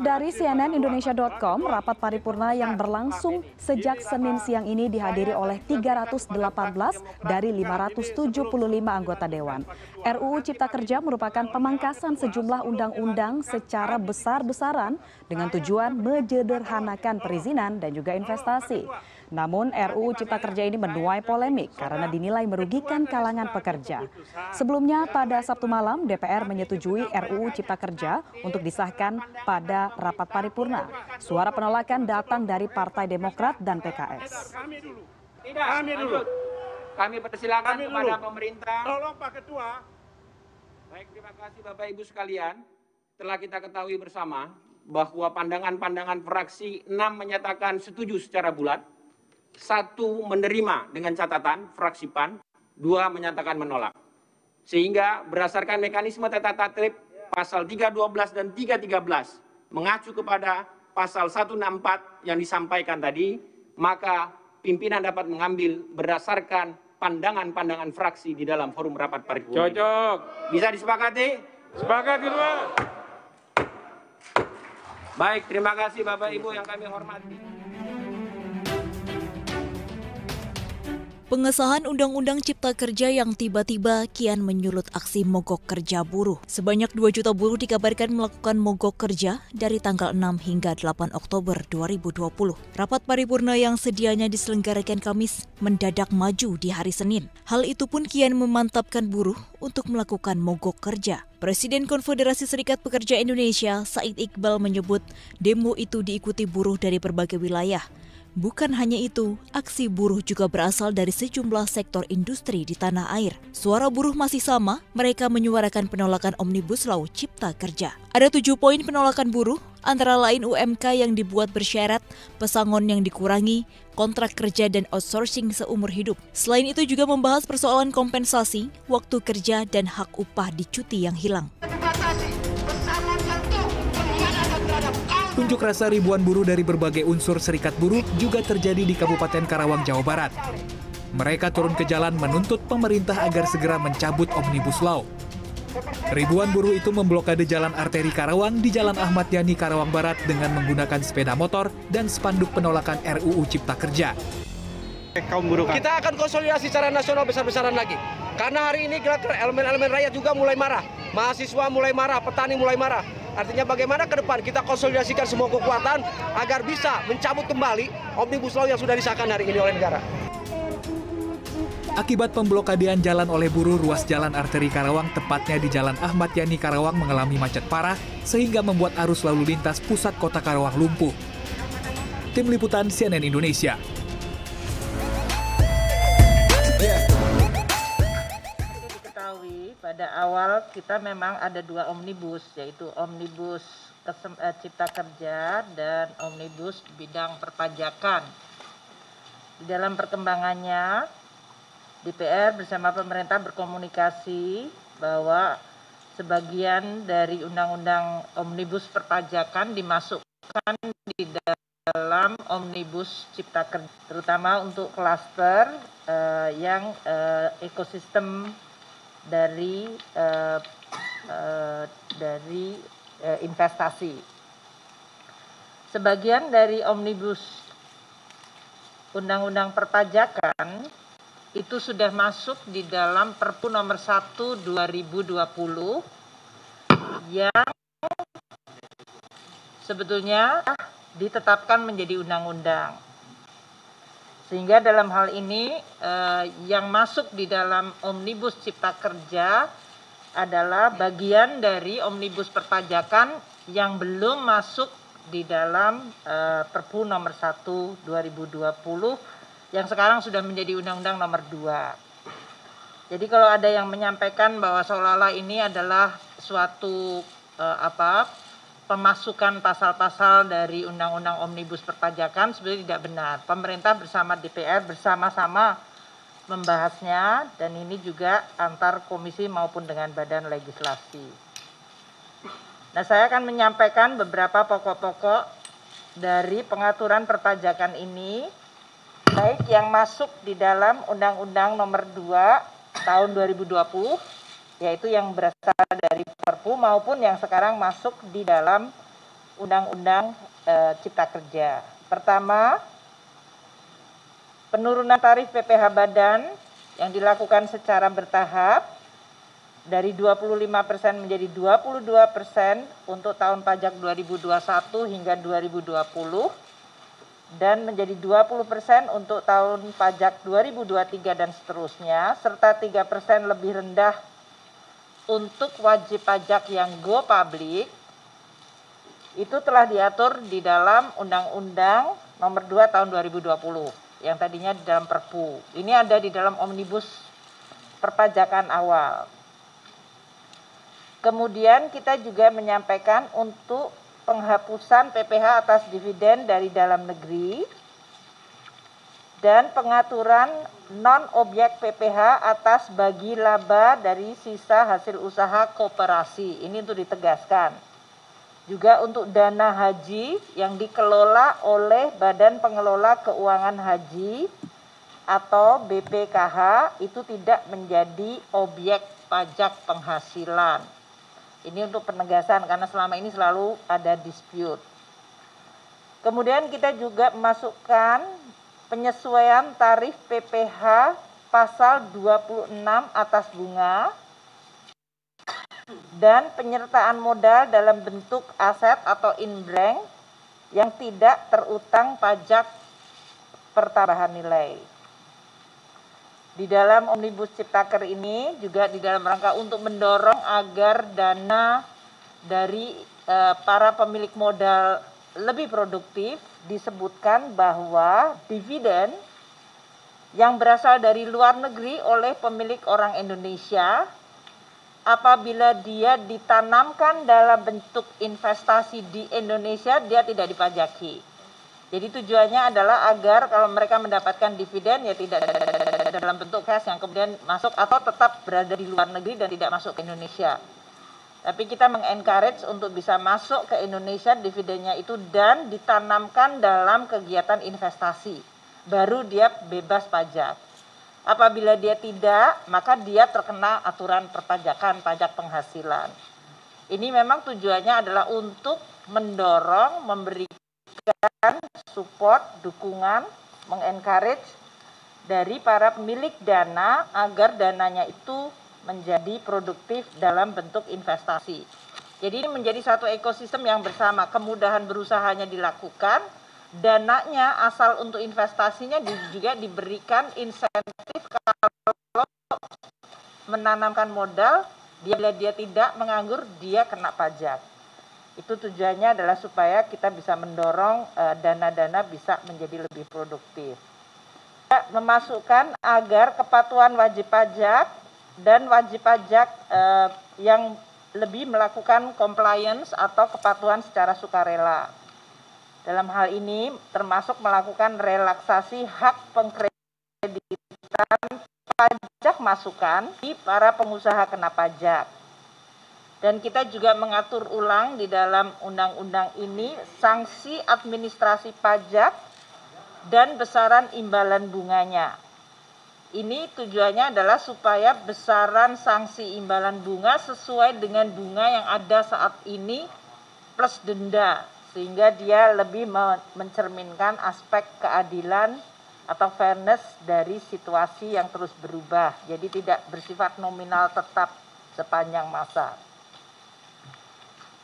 dari cnnindonesia.com, rapat paripurna yang berlangsung sejak Senin siang ini dihadiri oleh 318 dari 575 anggota Dewan. RUU Cipta Kerja merupakan pemangkasan sejumlah undang-undang secara besar-besaran dengan tujuan menyederhanakan perizinan dan juga investasi. Namun RUU Cipta Kerja ini menuai polemik karena dinilai merugikan kalangan pekerja. Sebelumnya pada Sabtu malam DPR menyetujui RUU Cipta Kerja untuk disahkan pada rapat paripurna. Suara penolakan datang dari Partai Demokrat dan PKS. Kami persilakan kepada pemerintah. Tolong Pak Ketua. Baik, terima kasih Bapak Ibu sekalian. Telah kita ketahui bersama bahwa pandangan-pandangan fraksi 6 menyatakan setuju secara bulat. 1 menerima dengan catatan fraksi PAN, 2 menyatakan menolak. Sehingga berdasarkan mekanisme tata tertib pasal 312 dan 313 mengacu kepada pasal 164 yang disampaikan tadi, maka pimpinan dapat mengambil berdasarkan pandangan-pandangan fraksi di dalam forum rapat paripurna. Cocok. Bisa disepakati? Sepakat, Ketua. Baik, terima kasih Bapak Ibu yang kami hormati. Pengesahan Undang-Undang Cipta Kerja yang tiba-tiba kian menyulut aksi mogok kerja buruh. Sebanyak 2 juta buruh dikabarkan melakukan mogok kerja dari tanggal 6 hingga 8 Oktober 2020. Rapat paripurna yang sedianya diselenggarakan Kamis mendadak maju di hari Senin. Hal itu pun kian memantapkan buruh untuk melakukan mogok kerja. Presiden Konfederasi Serikat Pekerja Indonesia, Said Iqbal menyebut demo itu diikuti buruh dari berbagai wilayah. Bukan hanya itu, aksi buruh juga berasal dari sejumlah sektor industri di tanah air. Suara buruh masih sama, mereka menyuarakan penolakan Omnibus Law Cipta Kerja. Ada 7 poin penolakan buruh, antara lain UMK yang dibuat bersyarat, pesangon yang dikurangi, kontrak kerja dan outsourcing seumur hidup. Selain itu juga membahas persoalan kompensasi, waktu kerja dan hak upah di cuti yang hilang. Unjuk rasa ribuan buruh dari berbagai unsur serikat buruh juga terjadi di Kabupaten Karawang, Jawa Barat. Mereka turun ke jalan menuntut pemerintah agar segera mencabut Omnibus Law. Ribuan buruh itu memblokade jalan arteri Karawang di Jalan Ahmad Yani, Karawang Barat dengan menggunakan sepeda motor dan spanduk penolakan RUU Cipta Kerja. Kita akan konsolidasi secara nasional besar-besaran lagi. Karena hari ini elemen-elemen rakyat juga mulai marah. Mahasiswa mulai marah, petani mulai marah. Artinya bagaimana ke depan kita konsolidasikan semua kekuatan agar bisa mencabut kembali Omnibus Law yang sudah disahkan hari ini oleh negara. Akibat pemblokadean jalan oleh buruh, ruas jalan arteri Karawang tepatnya di Jalan Ahmad Yani Karawang mengalami macet parah sehingga membuat arus lalu lintas pusat kota Karawang lumpuh. Tim Liputan CNN Indonesia. Pada awal kita memang ada 2 omnibus, yaitu omnibus Cipta Kerja dan omnibus bidang perpajakan. Di dalam perkembangannya, DPR bersama pemerintah berkomunikasi bahwa sebagian dari undang-undang omnibus perpajakan dimasukkan di dalam omnibus Cipta Kerja, terutama untuk klaster yang ekosistem dari investasi. Sebagian dari omnibus undang-undang perpajakan itu sudah masuk di dalam Perpu nomor 1 2020 yang sebetulnya ditetapkan menjadi undang-undang. Sehingga dalam hal ini yang masuk di dalam Omnibus Cipta Kerja adalah bagian dari Omnibus Perpajakan yang belum masuk di dalam Perpu nomor 1 2020 yang sekarang sudah menjadi Undang-Undang nomor 2. Jadi kalau ada yang menyampaikan bahwa seolah-olah ini adalah suatu pemasukan pasal-pasal dari Undang-Undang Omnibus Perpajakan sebenarnya tidak benar. Pemerintah bersama DPR bersama-sama membahasnya dan ini juga antar komisi maupun dengan badan legislasi. Nah, saya akan menyampaikan beberapa pokok-pokok dari pengaturan perpajakan ini, baik yang masuk di dalam Undang-Undang nomor 2 tahun 2020, yaitu yang berasal dari Perpu maupun yang sekarang masuk di dalam Undang-Undang Cipta Kerja. Pertama, penurunan tarif PPh badan yang dilakukan secara bertahap dari 25% menjadi 22% untuk tahun pajak 2021 hingga 2020 dan menjadi 20% untuk tahun pajak 2023 dan seterusnya, serta 3% lebih rendah untuk wajib pajak yang go public, itu telah diatur di dalam Undang-Undang Nomor 2 Tahun 2020 yang tadinya di dalam Perpu. Ini ada di dalam Omnibus Perpajakan awal. Kemudian kita juga menyampaikan untuk penghapusan PPh atas dividen dari dalam negeri dan pengaturan non-objek PPh atas bagi laba dari sisa hasil usaha koperasi. Ini untuk ditegaskan. Juga untuk dana haji yang dikelola oleh Badan Pengelola Keuangan Haji atau BPKH itu tidak menjadi objek pajak penghasilan. Ini untuk penegasan karena selama ini selalu ada dispute. Kemudian kita juga memasukkan penyesuaian tarif PPh pasal 26 atas bunga dan penyertaan modal dalam bentuk aset atau in-bank yang tidak terutang pajak pertambahan nilai. Di dalam Omnibus Ciptaker ini juga di dalam rangka untuk mendorong agar dana dari para pemilik modal lebih produktif, disebutkan bahwa dividen yang berasal dari luar negeri oleh pemilik orang Indonesia apabila dia ditanamkan dalam bentuk investasi di Indonesia, dia tidak dipajaki. Jadi tujuannya adalah agar kalau mereka mendapatkan dividen ya tidak dalam bentuk cash yang kemudian masuk atau tetap berada di luar negeri dan tidak masuk ke Indonesia. Tapi kita mengencourage untuk bisa masuk ke Indonesia dividennya itu dan ditanamkan dalam kegiatan investasi. Baru dia bebas pajak. Apabila dia tidak, maka dia terkena aturan perpajakan, pajak penghasilan. Ini memang tujuannya adalah untuk mendorong, memberikan support, dukungan, mengencourage dari para pemilik dana agar dananya itu menjadi produktif dalam bentuk investasi. Jadi ini menjadi satu ekosistem yang bersama, kemudahan berusahanya dilakukan, dananya asal untuk investasinya juga diberikan insentif kalau menanamkan modal, bila dia tidak menganggur, dia kena pajak. Itu tujuannya adalah supaya kita bisa mendorong dana-dana bisa menjadi lebih produktif. Memasukkan agar kepatuhan wajib pajak dan wajib pajak yang lebih melakukan compliance atau kepatuhan secara sukarela. Dalam hal ini termasuk melakukan relaksasi hak pengkreditan pajak masukan di para pengusaha kena pajak. Dan kita juga mengatur ulang di dalam undang-undang ini sanksi administrasi pajak dan besaran imbalan bunganya. Ini tujuannya adalah supaya besaran sanksi imbalan bunga sesuai dengan bunga yang ada saat ini plus denda. Sehingga dia lebih mencerminkan aspek keadilan atau fairness dari situasi yang terus berubah. Jadi tidak bersifat nominal tetap sepanjang masa.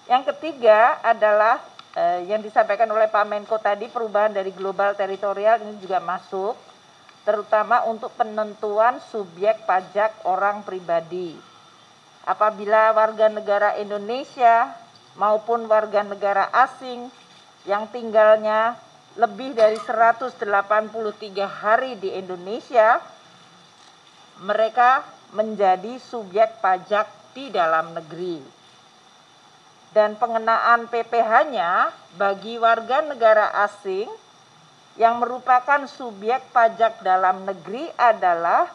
Yang ketiga adalah yang disampaikan oleh Pak Menko tadi, perubahan dari global teritorial ini juga masuk, terutama untuk penentuan subjek pajak orang pribadi. Apabila warga negara Indonesia maupun warga negara asing yang tinggalnya lebih dari 183 hari di Indonesia, mereka menjadi subjek pajak di dalam negeri. Dan pengenaan PPh-nya bagi warga negara asing yang merupakan subjek pajak dalam negeri adalah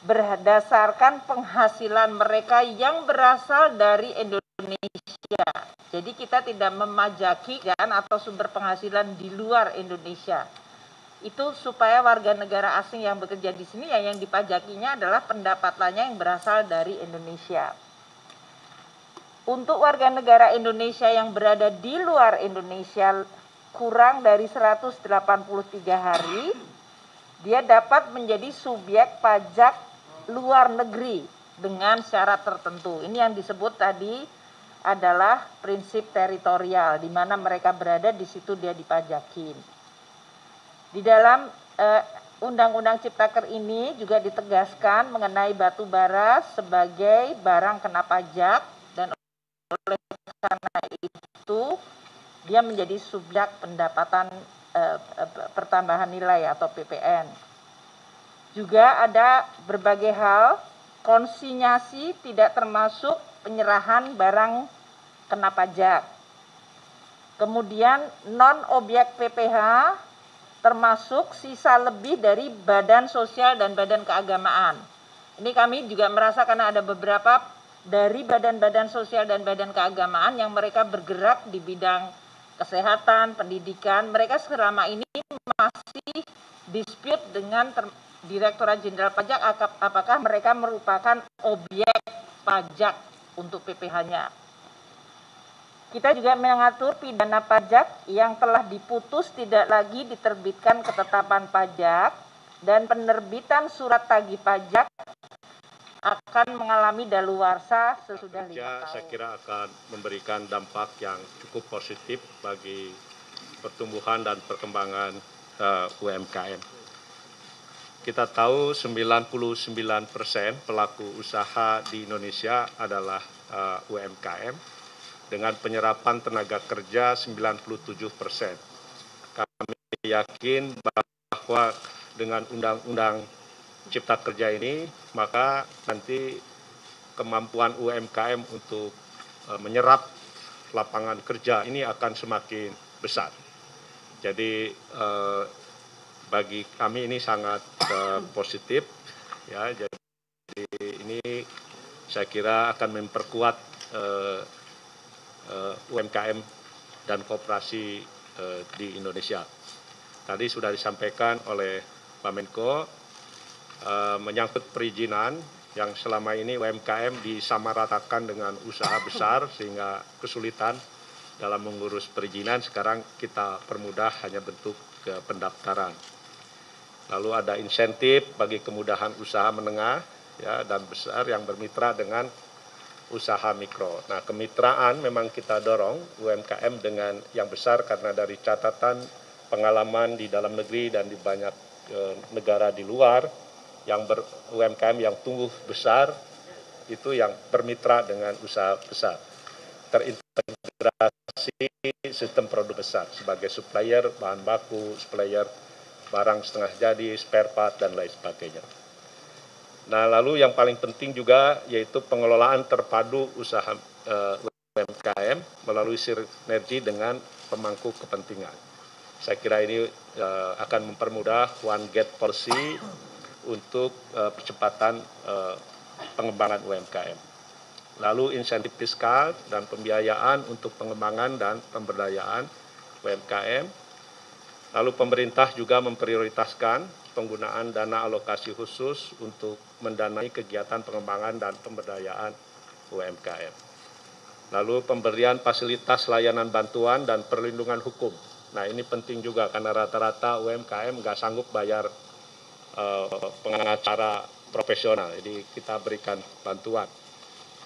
berdasarkan penghasilan mereka yang berasal dari Indonesia. Jadi kita tidak memajaki kan atau sumber penghasilan di luar Indonesia. Itu supaya warga negara asing yang bekerja di sini ya yang dipajakinya adalah pendapatannya yang berasal dari Indonesia. Untuk warga negara Indonesia yang berada di luar Indonesia kurang dari 183 hari, dia dapat menjadi subjek pajak luar negeri dengan syarat tertentu. Ini yang disebut tadi adalah prinsip teritorial, di mana mereka berada di situ dia dipajakin. Di dalam Undang-Undang Ciptaker ini juga ditegaskan mengenai batu bara sebagai barang kena pajak, dan oleh karena itu dia menjadi subjek pendapatan pertambahan nilai atau PPN. Juga ada berbagai hal, konsinyasi tidak termasuk penyerahan barang kena pajak. Kemudian non-objek PPh termasuk sisa lebih dari badan sosial dan badan keagamaan. Ini kami juga merasa karena ada beberapa dari badan-badan sosial dan badan keagamaan yang mereka bergerak di bidang kesehatan, pendidikan, mereka selama ini masih dispute dengan Direktorat Jenderal Pajak apakah mereka merupakan objek pajak untuk PPh-nya. Kita juga mengatur pidana pajak yang telah diputus tidak lagi diterbitkan ketetapan pajak, dan penerbitan surat tagih pajak akan mengalami daluarsa sesudah 5 tahun. Saya kira akan memberikan dampak yang cukup positif bagi pertumbuhan dan perkembangan UMKM. Kita tahu 99% pelaku usaha di Indonesia adalah UMKM. Dengan penyerapan tenaga kerja 97%. Kami yakin bahwa dengan Undang-Undang Cipta Kerja ini, maka nanti kemampuan UMKM untuk menyerap lapangan kerja ini akan semakin besar. Jadi bagi kami ini sangat positif, ya. Jadi ini saya kira akan memperkuat UMKM dan koperasi di Indonesia. Tadi sudah disampaikan oleh Pak Menko menyangkut perizinan yang selama ini UMKM disamaratakan dengan usaha besar sehingga kesulitan dalam mengurus perizinan. Sekarang kita permudah hanya bentuk pendaftaran. Lalu ada insentif bagi kemudahan usaha menengah, ya, dan besar yang bermitra dengan usaha mikro. Nah, kemitraan memang kita dorong UMKM dengan yang besar karena dari catatan pengalaman di dalam negeri dan di banyak negara di luar yang UMKM yang tumbuh besar itu yang bermitra dengan usaha besar. Terintegrasi sistem produk besar sebagai supplier bahan baku, supplier barang setengah jadi, spare part dan lain sebagainya. Nah, lalu yang paling penting juga yaitu pengelolaan terpadu usaha UMKM melalui sinergi dengan pemangku kepentingan. Saya kira ini akan mempermudah one gate policy untuk percepatan pengembangan UMKM. Lalu insentif fiskal dan pembiayaan untuk pengembangan dan pemberdayaan UMKM. Lalu pemerintah juga memprioritaskan penggunaan dana alokasi khusus untuk mendanai kegiatan pengembangan dan pemberdayaan UMKM. Lalu pemberian fasilitas layanan bantuan dan perlindungan hukum. Nah, ini penting juga karena rata-rata UMKM nggak sanggup bayar pengacara profesional. Jadi kita berikan bantuan.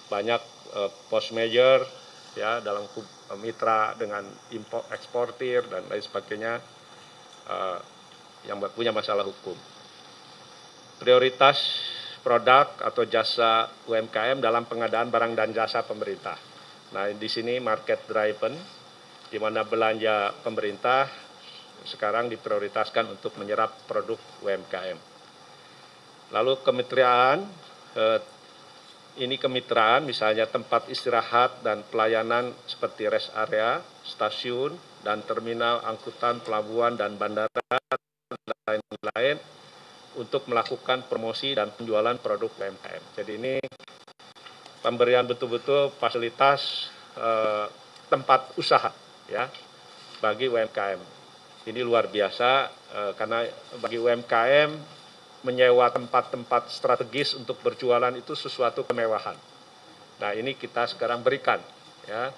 Banyak post major ya dalam mitra dengan impor eksportir dan lain sebagainya yang punya masalah hukum. Prioritas produk atau jasa UMKM dalam pengadaan barang dan jasa pemerintah. Nah, di sini market driven, di mana belanja pemerintah sekarang diprioritaskan untuk menyerap produk UMKM. Lalu kemitraan, ini kemitraan misalnya tempat istirahat dan pelayanan seperti rest area, stasiun, dan terminal angkutan, pelabuhan, dan bandara, lain-lain untuk melakukan promosi dan penjualan produk UMKM. Jadi ini pemberian betul-betul fasilitas tempat usaha ya bagi UMKM. Ini luar biasa karena bagi UMKM menyewa tempat-tempat strategis untuk berjualan itu sesuatu kemewahan. Nah, ini kita sekarang berikan ya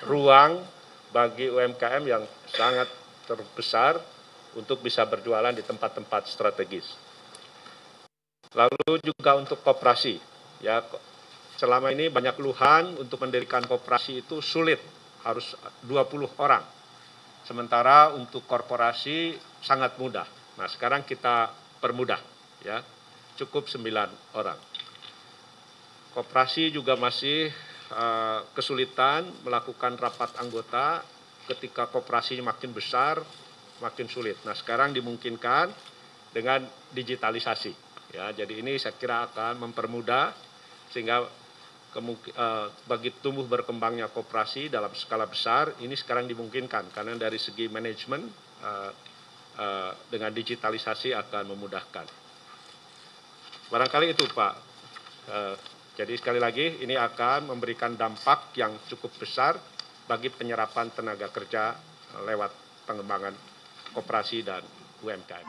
ruang bagi UMKM yang sangat terbesar untuk bisa berjualan di tempat-tempat strategis. Lalu juga untuk koperasi, ya selama ini banyak keluhan untuk mendirikan koperasi itu sulit, harus 20 orang. Sementara untuk korporasi sangat mudah. Nah, sekarang kita permudah, ya cukup 9 orang. Koperasi juga masih kesulitan melakukan rapat anggota ketika koperasinya makin besar, makin sulit. Nah, sekarang dimungkinkan dengan digitalisasi. Ya, jadi ini saya kira akan mempermudah sehingga bagi tumbuh berkembangnya koperasi dalam skala besar ini sekarang dimungkinkan karena dari segi manajemen dengan digitalisasi akan memudahkan. Barangkali itu Pak. Jadi sekali lagi ini akan memberikan dampak yang cukup besar bagi penyerapan tenaga kerja lewat pengembangan koperasi dan UMKM.